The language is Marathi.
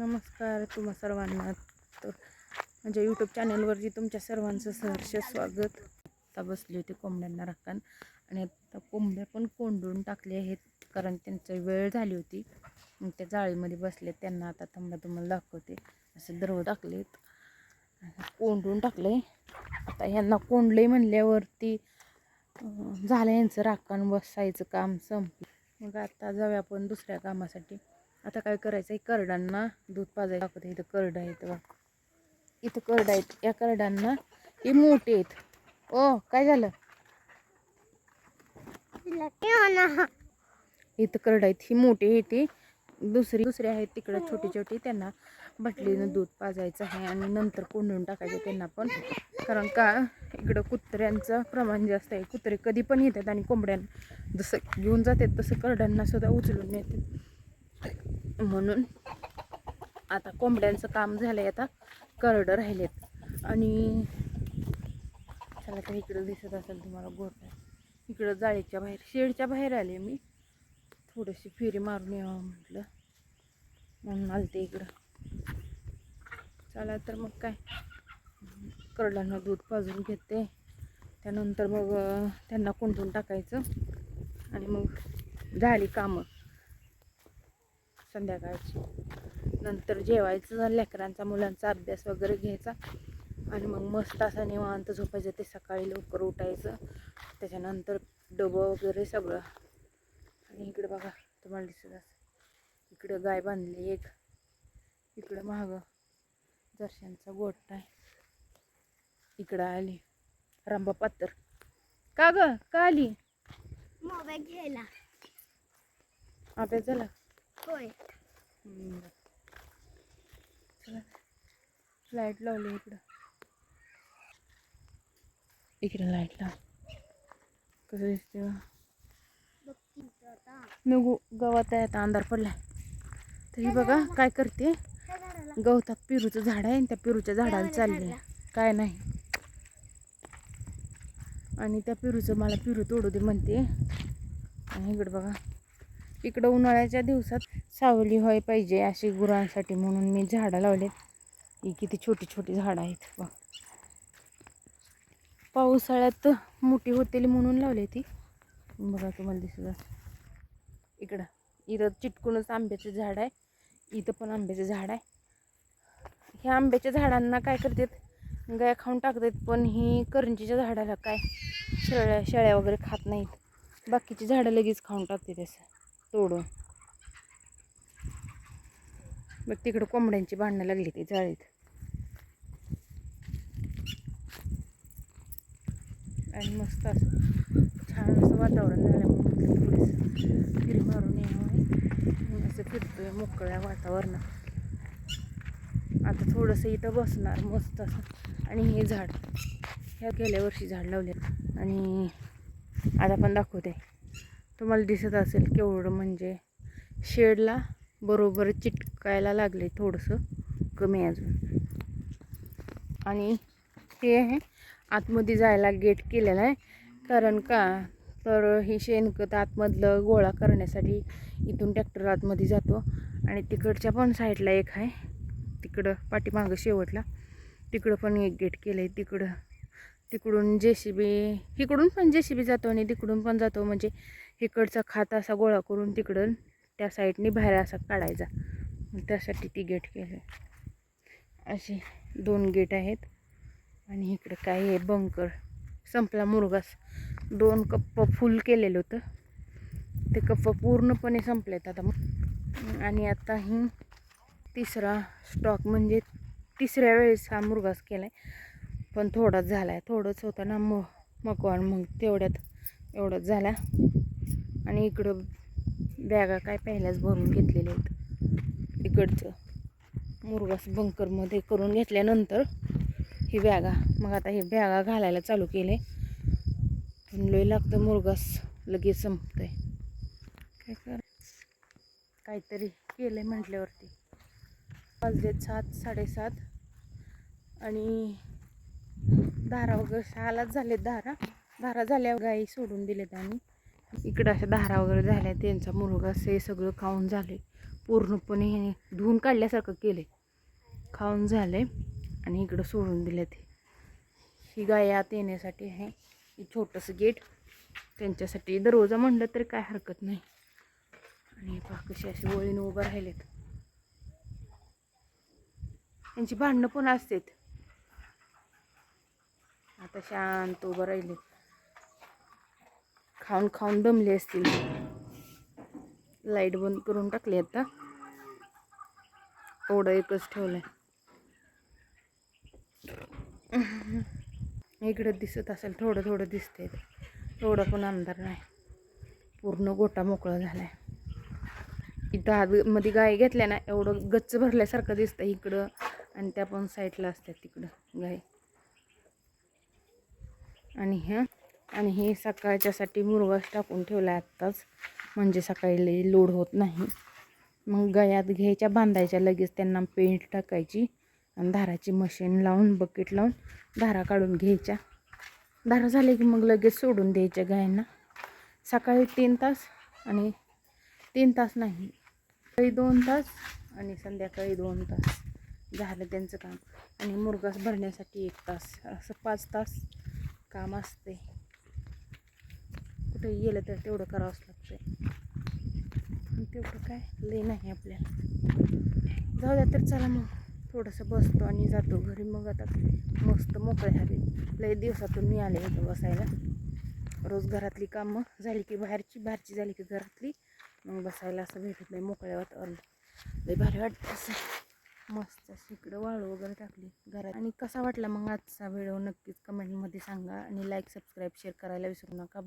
नमस्कार तुम्हा सर्वांना. तर म्हणजे यूट्यूब चॅनलवरती तुमच्या सर्वांचं सहर्ष स्वागत. आता बसली होती कोंबड्यांना राखण आणि आता कोंबड्या पण कोंडून टाकले आहेत कारण त्यांची वेळ झाली होती. मग त्या जाळीमध्ये बसले. त्यांना आता तुम्हाला दाखवते. असे दरव टाकलेत, कोंडून टाकले. आता यांना कोंडले म्हणल्यावरती झालं यांचं राखण बसायचं काम संपलं. मग आता जाऊया आपण दुसऱ्या कामासाठी. आता काय करायचं आहे, करडांना दूध पाजायला दाखवते. इथं करड आहेत बघ, इथं करड आहेत. या करडांना हे मोठे आहेत. ओ काय झालं, इथं करड आहेत ही मोठी आहे. ती दुसरी आहेत तिकडं छोटी छोटी. त्यांना बाटलीनं दूध पाजायचं आहे आणि नंतर कोंडून टाकायचं त्यांना पण. कारण का इकडं कुत्र्यांचं प्रमाण जास्त आहे. कुत्रे कधी पण येतात आणि कोंबड्यांना जसं घेऊन जातात तसं करडांना सुद्धा उचलून येतात. म्हणून आता कोंबड्यांचं काम झालंय, आता करड राहिलेत. आणि चला तर इकडं दिसत असेल तुम्हाला गोठा. इकडं जाळीच्या बाहेर शेडच्या बाहेर आले मी. थोडीशी फेरी मारून यावं म्हटलं म्हणून आलते इकडं. चला तर मग काय, करडांना दूध पाजून घेते. त्यानंतर मग त्यांना कोंडून टाकायचं आणि मग झाली कामं संध्याकाळची. नंतर जेवायचं, लेकरांचा मुलांचा अभ्यास वगैरे घ्यायचा आणि मग मस्त असा निवांत झोपायचं. ते सकाळी लवकर उठायचं. त्याच्यानंतर डबं वगैरे सगळं. आणि इकडे बघा तुम्हाला दिसत असं, इकडं गाय बांधली एक, इकडं मागं जर्शांचा गोठा आहे. इकडं आली रांबा पात्र. का ग का आली? मोबाईल घ्यायला. अभ्यास झाला होय. चला लाईट लावली इकडं. इकडे लाईट लाव, कसं दिसते नको. गवत आहे आता, अंधार पडलाय. तरी बघा काय करते, गवतात पेरूचं झाड आहे आणि त्या पेरूच्या झाडाला चालले. काय नाही, आणि त्या पेरूचं मला पेरू तोडू दे म्हणते. आणि इकडं बघा, इकडं उन्हाळ्याच्या दिवसात सावली व्हाय पाहिजे अशी गुरांसाठी म्हणून मी झाडं लावलेत. ही किती छोटी छोटी झाडं आहेत बघ. पावसाळ्यात मोठी होतील म्हणून लावली ती. बघा तुम्हाला दिसत इकडं. इथं चिटकूनच आंब्याचं झाड आहे. इथं पण आंब्याचं झाड आहे. ह्या आंब्याच्या झाडांना काय करतात, गाय खाऊन टाकतात. पण ही करंजीच्या झाडाला काय शेळ्या वगैरे खात नाहीत. बाकीची झाडं लगेच खाऊन टाकते असं तोडून. मग तिकडं कोंबड्यांची भांडणं लागली ती जाळीत. आणि मस्त असं छान असं वातावरण झालं म्हणून थोडीसं फिरी मारून यावं. असं फिरतोय मोकळ्या वातावरणात. आता थोडंसं इथं बसणार मस्त असं. आणि हे झाड ह्या गेल्या वर्षी झाड लावले आणि आता पण दाखवते तुम्हाला दिसत असेल केवढं. म्हणजे शेडला बरोबर चिटकायला लागले, थोडंसं कमी अजून. आणि हे आहे आतमध्ये जायला गेट केलेलं आहे. कारण का तर ही शेणखत आतमधलं गोळा करण्यासाठी इथून ट्रॅक्टर आतमध्ये जातो. आणि तिकडच्या पण साईडला एक आहे, तिकडं पाठीमागं शेवटला तिकडं पण एक गेट केलं आहे. तिकडून JCB, इकडून पण JCB जातो आणि तिकडून पण जातो. म्हणजे इकडचा खात असा गोळा करून तिकडून त्या साईडने बाहेर असा काढायचा. त्यासाठी ती गेट केले. असे 2 गेट आहेत. आणि इकडे काय आहे, बंकर संपला मुरघास. 2 कप्प फुल केलेलं होतं, ते कप्प पूर्णपणे संपलेत आता. आणि आता ही तिसरा स्टॉक, म्हणजे तिसऱ्या वेळेस हा मुरघास केलाय. पण थोडाच झालाय, थोडंच होतं ना मकवान, मग तेवढ्यात एवढंच झाला. आणि इकडं बॅगा काय पहिल्याच भरून घेतलेल्या आहेत. इकडचं मुरघास बंकरमध्ये करून घेतल्यानंतर ही बॅगा, मग आता ही बॅगा घालायला चालू केले. पण लय लागतं मुरघास, लगेच संपतंय. काय कर, काहीतरी केलंय म्हटल्यावरती. वाजलेत 7, 7:30 आणि धारा वगैरे 6लाच झालेत. धारा झाल्यावर गाई सोडून दिलेत. आणि इकडं अशा धारा वगैरे झाल्या, त्यांचा मुरघास हे सगळं खाऊन झाले. पूर्णपणे हे धुवून काढल्यासारखं केलं खाऊन झालं आणि इकडं सोडून दिलं ते. ही गाय आत येण्यासाठी आहे. ही छोटंसं गेट त्यांच्यासाठी दरवाजा म्हणलं तरी काय हरकत नाही. आणि कशी अशी वळीनं उभं राहिलेत. त्यांची भांडणं पण असतात. आता शांत उभं राहिले. खाऊन खाऊन दमले असतील. लाईट बंद करून टाकली आता. एवढं एकच ठेवलंय. इकडे दिसत असेल थोडं थोडं दिसतंय. एवढं पण अंधार नाही. पूर्ण गोटा मोकळा झालाय. इथं आतमध्ये गाय घेतल्या ना एवढं गच्च भरल्यासारखं दिसतं इकडं. आणि त्या पण साईडला असतात तिकडं गाय. आणि हे सकाळच्यासाठी मुरघास टाकून ठेवला आत्ताच, म्हणजे सकाळी लोड होत नाही. मग गयात घ्यायच्या, बांधायच्या, लगेच त्यांना पेंट टाकायची आणि धाराची मशीन लावून बकेट लावून धारा काढून घ्यायच्या. धारा झाले की मग लगेच सोडून द्यायच्या गायांना. सकाळी 3 तास आणि 3 तास नाही, सकाळी 2 तास आणि संध्याकाळी 2 तास झालं त्यांचं काम. आणि मुरघास भरण्यासाठी 1 तास, असं 5 तास काम असते. कुठे गेलं तर तेवढं करावंच लागतंय. तेवढं काय लई नाही आपल्याला. जाऊ द्या तर चला मग थोडंसं बसतो आणि जातो घरी. मग आता मस्त मोकळे हवे. लई दिवसातून मी आले इथं बसायला. रोज घरातली कामं झाली की बाहेरची झाली की घरातली, मग बसायला असं भेटत नाही मोकळ्या वातावरणात. लई भारी वाटतं असं मस्त. इकडं वाळू वगैरे टाकली घरात. आणि कसा वाटला मग आजचा व्हिडिओ नक्कीच कमेंटमध्ये सांगा. आणि लाईक, सबस्क्राईब, शेअर करायला विसरू नका.